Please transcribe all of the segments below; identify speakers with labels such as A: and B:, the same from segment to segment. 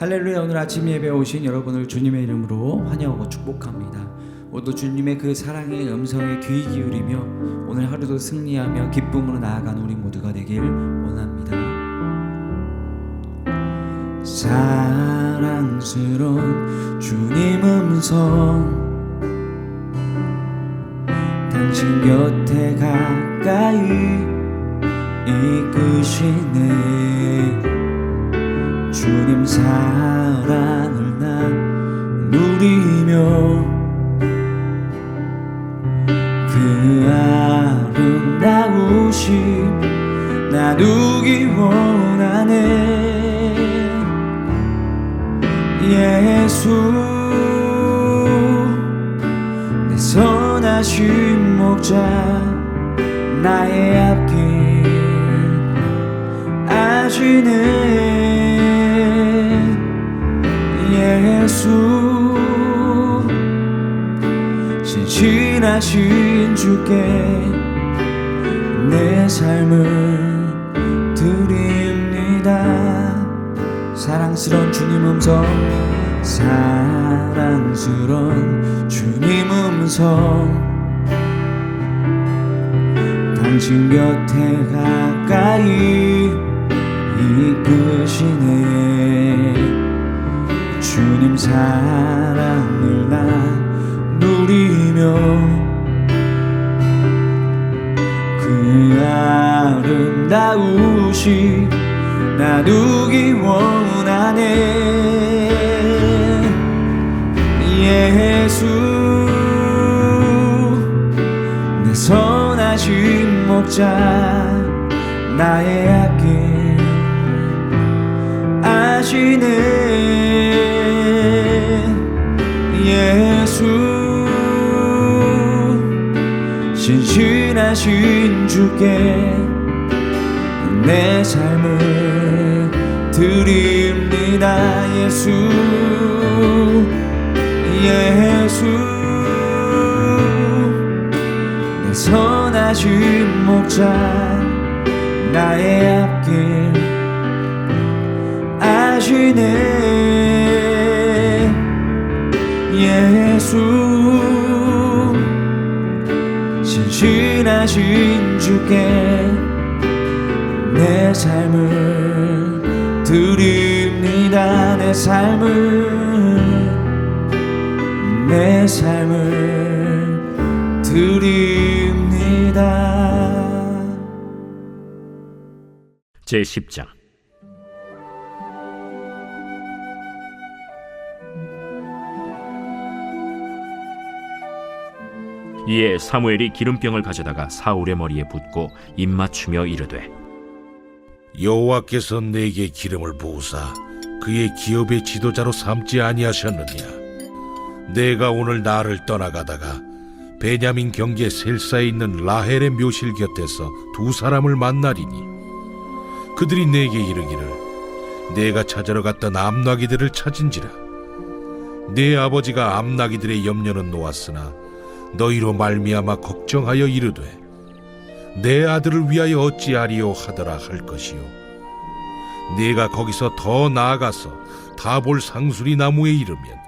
A: 할렐루야. 오늘 아침 예배에 오신 여러분을 주님의 이름으로 환영하고 축복합니다. 오늘도 주님의 그 사랑의 음성에 귀 기울이며 오늘 하루도 승리하며 기쁨으로 나아가는 우리 모두가 되길 원합니다. 사랑스러운 주님 음성, 당신 곁에 가까이 이끄시네. 주님 사랑을 난 누리며 그 아름다우심 나누기 원하네. 예수 내 선하신 목자, 나의 앞길 아시네. 예수 신실하신 주께 내 삶을 드립니다. 사랑스러운 주님 음성, 사랑스러운 주님 음성, 당신 곁에 가까이 이끄시네. 주님 사랑을 나 누리며 그 아름다우심 나누기 원하네. 예수 내 선하신 목자, 나의 앞길 아시네. 예수 신실하신 주께 내 삶을 드립니다. 예수 예수 내 선하신 목자, 나의 앞길 아시네. 예수 신실하신 주께 내 삶을 드립니다. 내 삶을 드립니다.
B: 제10장. 이에 사무엘이 기름병을 가져다가 사울의 머리에 붓고 입맞추며 이르되,
C: 여호와께서 내게 기름을 부으사 그의 기업의 지도자로 삼지 아니하셨느냐. 내가 오늘 나를 떠나가다가 베냐민 경계 셀사에 있는 라헬의 묘실 곁에서 두 사람을 만나리니 그들이 내게 이르기를, 내가 찾으러 갔던 암나기들을 찾은지라. 내 아버지가 암나기들의 염려는 놓았으나 너희로 말미암아 걱정하여 이르되, 내 아들을 위하여 어찌하리요 하더라 할 것이요. 네가 거기서 더 나아가서 다볼 상수리 나무에 이르면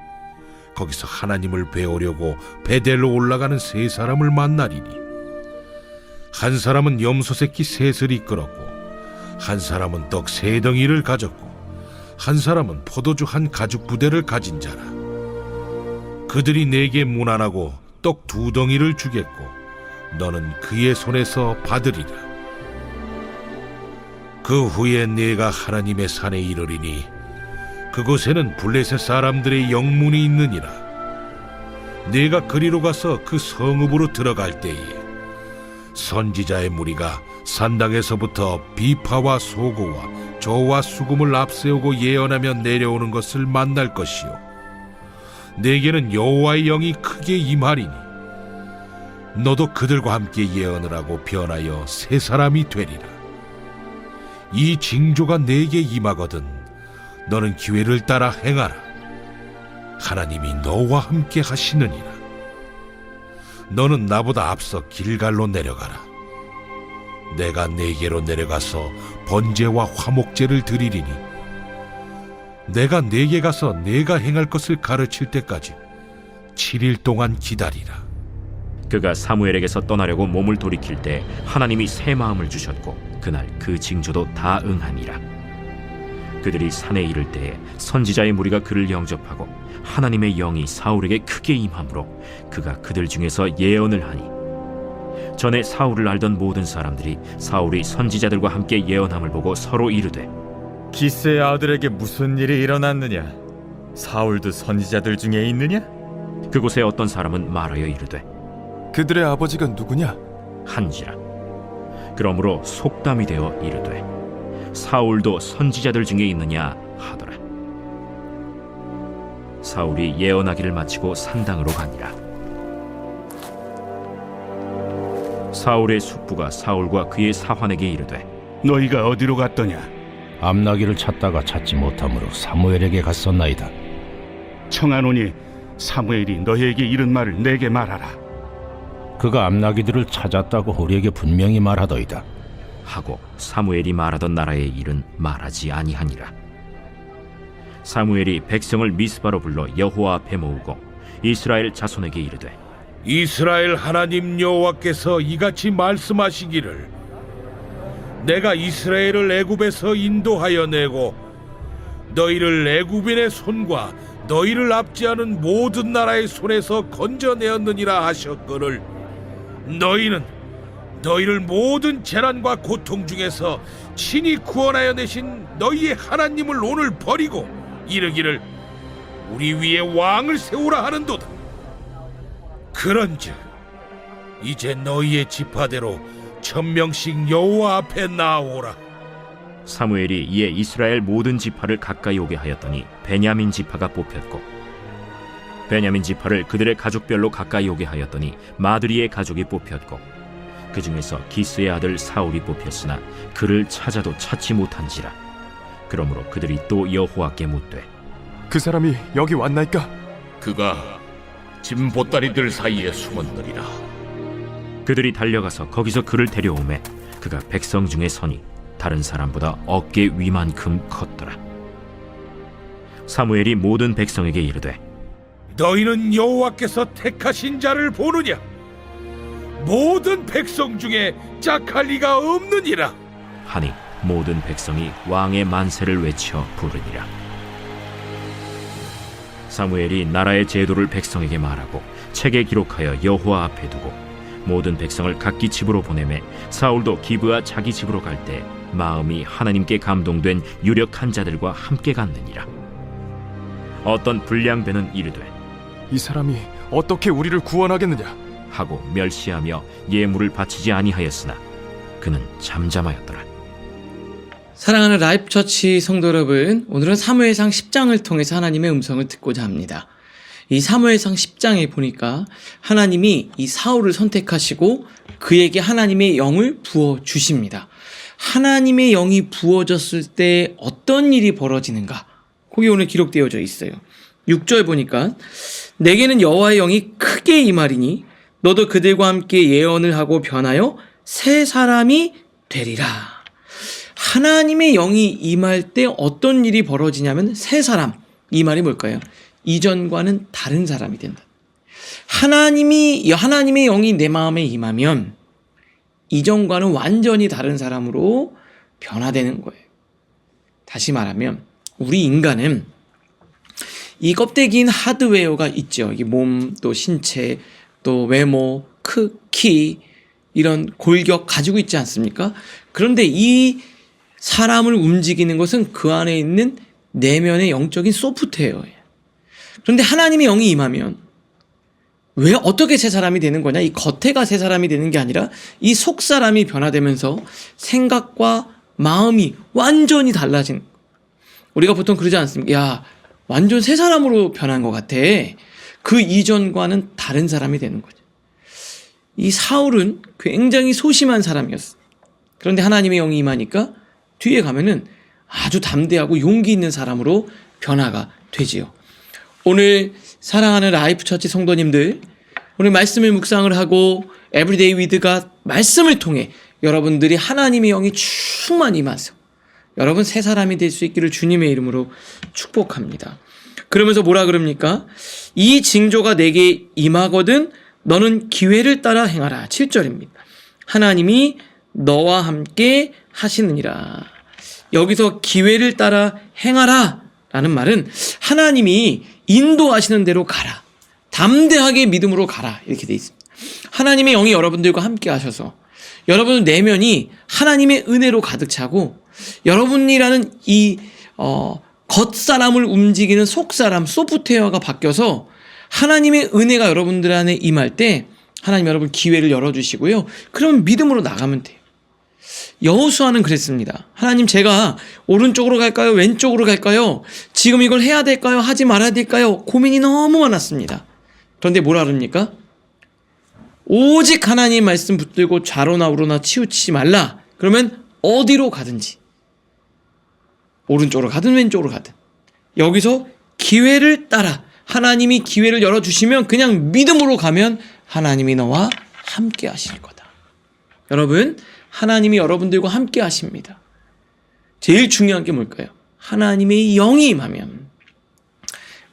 C: 거기서 하나님을 배우려고 베델로 올라가는 세 사람을 만나리니, 한 사람은 염소 새끼 셋을 이끌었고, 한 사람은 떡 세 덩이를 가졌고, 한 사람은 포도주 한 가죽 부대를 가진 자라. 그들이 내게 문안하고 떡 두 덩이를 주겠고 너는 그의 손에서 받으리라. 그 후에 네가 하나님의 산에 이르리니 그곳에는 블레셋 사람들의 영문이 있느니라. 네가 그리로 가서 그 성읍으로 들어갈 때에 선지자의 무리가 산당에서부터 비파와 소고와 저와 수금을 앞세우고 예언하며 내려오는 것을 만날 것이요. 내게는 여호와의 영이 크게 임하리니 너도 그들과 함께 예언을 하고 변하여 새 사람이 되리라. 이 징조가 내게 임하거든 너는 기회를 따라 행하라. 하나님이 너와 함께 하시느니라. 너는 나보다 앞서 길갈로 내려가라. 내가 네게로 내려가서 번제와 화목제를 드리리니 내가 네게 가서 네가 행할 것을 가르칠 때까지 7일 동안 기다리라.
B: 그가 사무엘에게서 떠나려고 몸을 돌이킬 때 하나님이 새 마음을 주셨고 그날 그 징조도 다 응하니라. 그들이 산에 이를 때에 선지자의 무리가 그를 영접하고 하나님의 영이 사울에게 크게 임함으로 그가 그들 중에서 예언을 하니 전에 사울을 알던 모든 사람들이 사울이 선지자들과 함께 예언함을 보고 서로 이르되
D: 기스의 아들에게 무슨 일이 일어났느냐? 사울도 선지자들 중에 있느냐?
B: 그곳에 어떤 사람은 말하여 이르되
E: 그들의 아버지가 누구냐?
B: 한지라. 그러므로 속담이 되어 이르되 사울도 선지자들 중에 있느냐 하더라. 사울이 예언하기를 마치고 산당으로 가니라. 사울의 숙부가 사울과 그의 사환에게 이르되
F: 너희가 어디로 갔더냐?
G: 암나기를 찾다가 찾지 못하므로 사무엘에게 갔었나이다.
F: 청하노니 사무엘이 너희에게 이른 말을 내게 말하라.
G: 그가 암나기들을 찾았다고 우리에게 분명히 말하더이다.
B: 하고 사무엘이 말하던 나라의 일은 말하지 아니하니라. 사무엘이 백성을 미스바로 불러 여호와 앞에 모으고 이스라엘 자손에게 이르되
C: 이스라엘 하나님 여호와께서 이같이 말씀하시기를 내가 이스라엘을 애굽에서 인도하여 내고 너희를 애굽인의 손과 너희를 압제하는 모든 나라의 손에서 건져내었느니라 하셨거늘 너희는 너희를 모든 재난과 고통 중에서 친히 구원하여 내신 너희의 하나님을 오늘 버리고 이르기를 우리 위에 왕을 세우라 하는도다. 그런즉 이제 너희의 지파대로 1000명씩 여호와 앞에 나오라.
B: 사무엘이 이에 이스라엘 모든 지파를 가까이 오게 하였더니 베냐민 지파가 뽑혔고 베냐민 지파를 그들의 가족별로 가까이 오게 하였더니 마드리의 가족이 뽑혔고 그 중에서 기스의 아들 사울이 뽑혔으나 그를 찾아도 찾지 못한지라. 그러므로 그들이 또 여호와께 묻되
E: 그 사람이 여기 왔나이까?
H: 그가 짐 보따리들 사이에 숨었느니라.
B: 그들이 달려가서 거기서 그를 데려오매 그가 백성 중에 서니 다른 사람보다 어깨 위만큼 컸더라. 사무엘이 모든 백성에게 이르되
C: 너희는 여호와께서 택하신 자를 보느냐? 모든 백성 중에 짝할 리가 없느니라.
B: 하니 모든 백성이 왕의 만세를 외쳐 부르니라. 사무엘이 나라의 제도를 백성에게 말하고 책에 기록하여 여호와 앞에 두고 모든 백성을 각기 집으로 보내매 사울도 기브아 자기 집으로 갈 때 마음이 하나님께 감동된 유력한 자들과 함께 갔느니라. 어떤 불량배는 이르되
E: 이 사람이 어떻게 우리를 구원하겠느냐?
B: 하고 멸시하며 예물을 바치지 아니하였으나 그는 잠잠하였더라.
I: 사랑하는 라이프처치 성도 여러분, 오늘은 사무엘상 10장을 통해서 하나님의 음성을 듣고자 합니다. 이 사무엘상 10장에 보니까 하나님이 이 사울을 선택하시고 그에게 하나님의 영을 부어주십니다. 하나님의 영이 부어졌을 때 어떤 일이 벌어지는가? 그게 오늘 기록되어져 있어요. 6절 보니까 내게는 여호와의 영이 크게 임하리니 너도 그들과 함께 예언을 하고 변하여 새 사람이 되리라. 하나님의 영이 임할 때 어떤 일이 벌어지냐면 새 사람. 이 말이 뭘까요? 이전과는 다른 사람이 된다. 하나님의 영이 내 마음에 임하면 이전과는 완전히 다른 사람으로 변화되는 거예요. 다시 말하면 우리 인간은 이 껍데기인 하드웨어가 있죠. 이 몸, 또 신체, 또 외모, 키 이런 골격 가지고 있지 않습니까? 그런데 이 사람을 움직이는 것은 그 안에 있는 내면의 영적인 소프트웨어예요. 그런데 하나님의 영이 임하면 왜 어떻게 새 사람이 되는 거냐? 이 겉에가 새 사람이 되는 게 아니라 이 속 사람이 변화되면서 생각과 마음이 완전히 달라지는 거예요. 우리가 보통 그러지 않습니까? 야, 완전 새 사람으로 변한 것 같아. 그 이전과는 다른 사람이 되는 거죠. 이 사울은 굉장히 소심한 사람이었어요. 그런데 하나님의 영이 임하니까 뒤에 가면은 아주 담대하고 용기 있는 사람으로 변화가 되지요. 오늘 사랑하는 라이프처치 성도님들, 오늘 말씀을 묵상을 하고 에브리데이 위드가 말씀을 통해 여러분들이 하나님의 영이 충만히 임하세요. 여러분 새 사람이 될 수 있기를 주님의 이름으로 축복합니다. 그러면서 뭐라 그럽니까? 이 징조가 내게 임하거든 너는 기회를 따라 행하라. 7절입니다. 하나님이 너와 함께 하시느니라. 여기서 기회를 따라 행하라 라는 말은 하나님이 인도하시는 대로 가라. 담대하게 믿음으로 가라. 이렇게 돼 있습니다. 하나님의 영이 여러분들과 함께 하셔서 여러분 내면이 하나님의 은혜로 가득 차고 여러분이라는 이 겉사람을 움직이는 속사람 소프트웨어가 바뀌어서 하나님의 은혜가 여러분들 안에 임할 때 하나님 여러분 기회를 열어주시고요. 그러면 믿음으로 나가면 돼요. 여호수아는 그랬습니다. 하나님 제가 오른쪽으로 갈까요? 왼쪽으로 갈까요? 지금 이걸 해야 될까요? 하지 말아야 될까요? 고민이 너무 많았습니다. 그런데 뭐라 그럽니까? 오직 하나님 말씀 붙들고 좌로나 우로나 치우치지 말라. 그러면 어디로 가든지 오른쪽으로 가든 왼쪽으로 가든 여기서 기회를 따라 하나님이 기회를 열어주시면 그냥 믿음으로 가면 하나님이 너와 함께 하실 거다. 여러분 하나님이 여러분들과 함께 하십니다. 제일 중요한 게 뭘까요? 하나님의 영이 임하면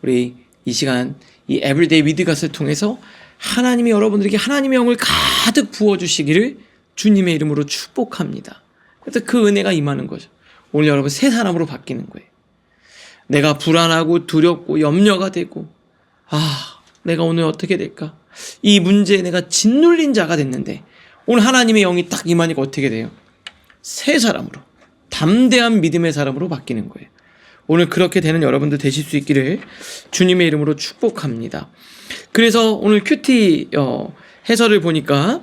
I: 우리 이 시간 이 에브리데이 위드 갓을 통해서 하나님이 여러분들에게 하나님의 영을 가득 부어주시기를 주님의 이름으로 축복합니다. 그래서 그 은혜가 임하는 거죠. 오늘 여러분 새 사람으로 바뀌는 거예요. 내가 불안하고 두렵고 염려가 되고 내가 오늘 어떻게 될까? 이 문제에 내가 짓눌린 자가 됐는데 오늘 하나님의 영이 딱 임하니까 어떻게 돼요? 새 사람으로 담대한 믿음의 사람으로 바뀌는 거예요. 오늘 그렇게 되는 여러분들 되실 수 있기를 주님의 이름으로 축복합니다. 그래서 오늘 큐티 해설을 보니까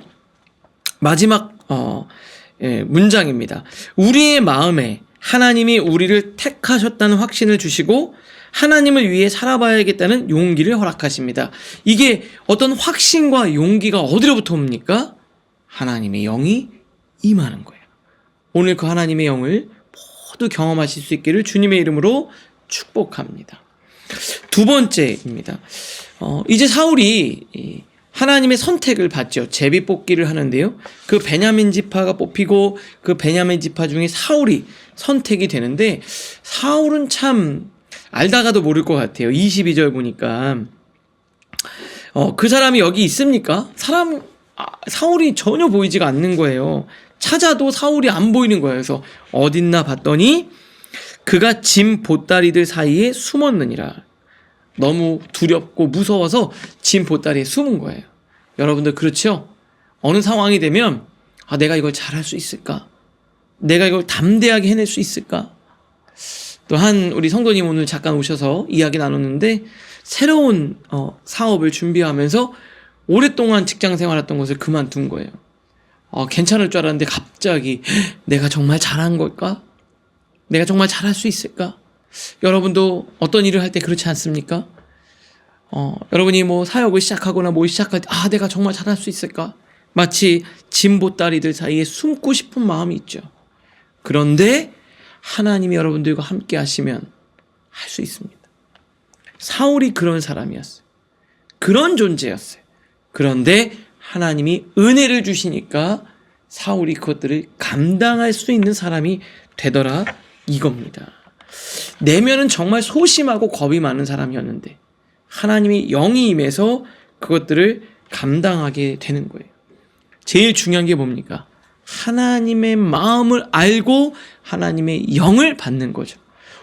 I: 마지막 문장입니다. 우리의 마음에 하나님이 우리를 택하셨다는 확신을 주시고 하나님을 위해 살아봐야겠다는 용기를 허락하십니다. 이게 어떤 확신과 용기가 어디로부터 옵니까? 하나님의 영이 임하는 거예요. 오늘 그 하나님의 영을 모두 경험하실 수 있기를 주님의 이름으로 축복합니다. 두 번째입니다. 이제 사울이 하나님의 선택을 받죠. 제비 뽑기를 하는데요. 그 베냐민 지파가 뽑히고 그 베냐민 지파 중에 사울이 선택이 되는데 사울은 참 알다가도 모를 것 같아요. 22절 보니까 그 사람이 여기 있습니까? 사울이 전혀 보이지가 않는 거예요. 찾아도 사울이 안 보이는 거예요. 그래서 어딨나 봤더니 그가 짐 보따리들 사이에 숨었느니라. 너무 두렵고 무서워서 짐 보따리에 숨은 거예요. 여러분들 그렇죠? 어느 상황이 되면 내가 이걸 잘할 수 있을까? 내가 이걸 담대하게 해낼 수 있을까? 또 우리 성도님 오늘 잠깐 오셔서 이야기 나눴는데 새로운 사업을 준비하면서 오랫동안 직장 생활했던 것을 그만둔 거예요. 괜찮을 줄 알았는데 갑자기 내가 정말 잘한 걸까? 내가 정말 잘할 수 있을까? 여러분도 어떤 일을 할 때 그렇지 않습니까? 여러분이 뭐 사역을 시작하거나 뭐 시작할 때 내가 정말 잘할 수 있을까? 마치 짐 보따리들 사이에 숨고 싶은 마음이 있죠. 그런데 하나님이 여러분들과 함께 하시면 할 수 있습니다. 사울이 그런 사람이었어요. 그런 존재였어요. 그런데 하나님이 은혜를 주시니까 사울이 그것들을 감당할 수 있는 사람이 되더라 이겁니다. 내면은 정말 소심하고 겁이 많은 사람이었는데 하나님이 영이 임해서 그것들을 감당하게 되는 거예요. 제일 중요한 게 뭡니까? 하나님의 마음을 알고 하나님의 영을 받는 거죠.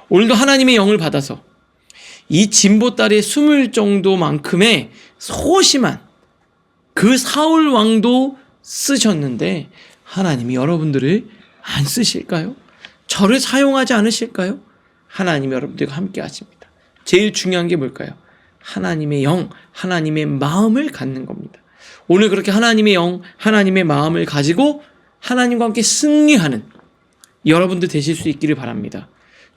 I: 오늘도 하나님의 영을 받아서 이 진보다리에 숨을 정도만큼의 소심한 그 사울 왕도 쓰셨는데 하나님이 여러분들을 안 쓰실까요? 저를 사용하지 않으실까요? 하나님이 여러분들과 함께 하십니다. 제일 중요한 게 뭘까요? 하나님의 영, 하나님의 마음을 갖는 겁니다. 오늘 그렇게 하나님의 영, 하나님의 마음을 가지고 하나님과 함께 승리하는 여러분들 되실 수 있기를 바랍니다.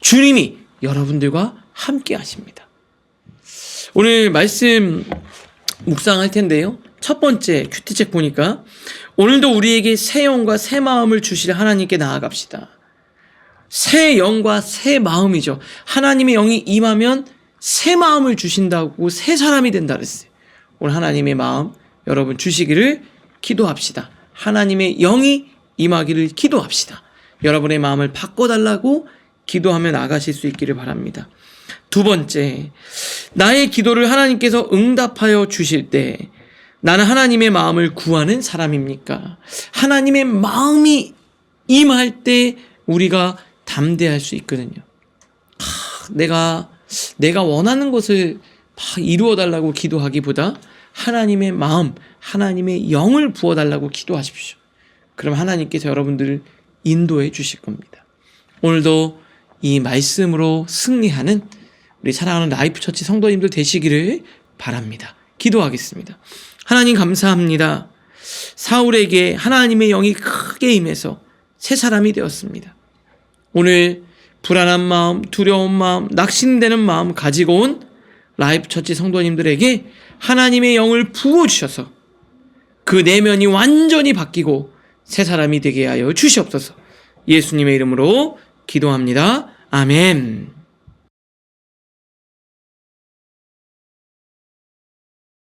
I: 주님이 여러분들과 함께 하십니다. 오늘 말씀 묵상할 텐데요. 첫 번째 큐티책 보니까 오늘도 우리에게 새 영과 새 마음을 주실 하나님께 나아갑시다. 새 영과 새 마음이죠. 하나님의 영이 임하면 새 마음을 주신다고 새 사람이 된다 그랬어요. 오늘 하나님의 마음 여러분 주시기를 기도합시다. 하나님의 영이 임하기를 기도합시다. 여러분의 마음을 바꿔달라고 기도하며 나가실 수 있기를 바랍니다. 두 번째, 나의 기도를 하나님께서 응답하여 주실 때 나는 하나님의 마음을 구하는 사람입니까? 하나님의 마음이 임할 때 우리가 담대할 수 있거든요. 내가 원하는 것을 이루어달라고 기도하기보다 하나님의 마음, 하나님의 영을 부어달라고 기도하십시오. 그럼 하나님께서 여러분들을 인도해 주실 겁니다. 오늘도 이 말씀으로 승리하는 우리 사랑하는 라이프처치 성도님들 되시기를 바랍니다. 기도하겠습니다. 하나님 감사합니다. 사울에게 하나님의 영이 크게 임해서 새 사람이 되었습니다. 오늘 불안한 마음, 두려운 마음, 낙심되는 마음 가지고 온 라이프처치 성도님들에게 하나님의 영을 부어주셔서 그 내면이 완전히 바뀌고 새 사람이 되게 하여 주시옵소서. 예수님의 이름으로 기도합니다. 아멘.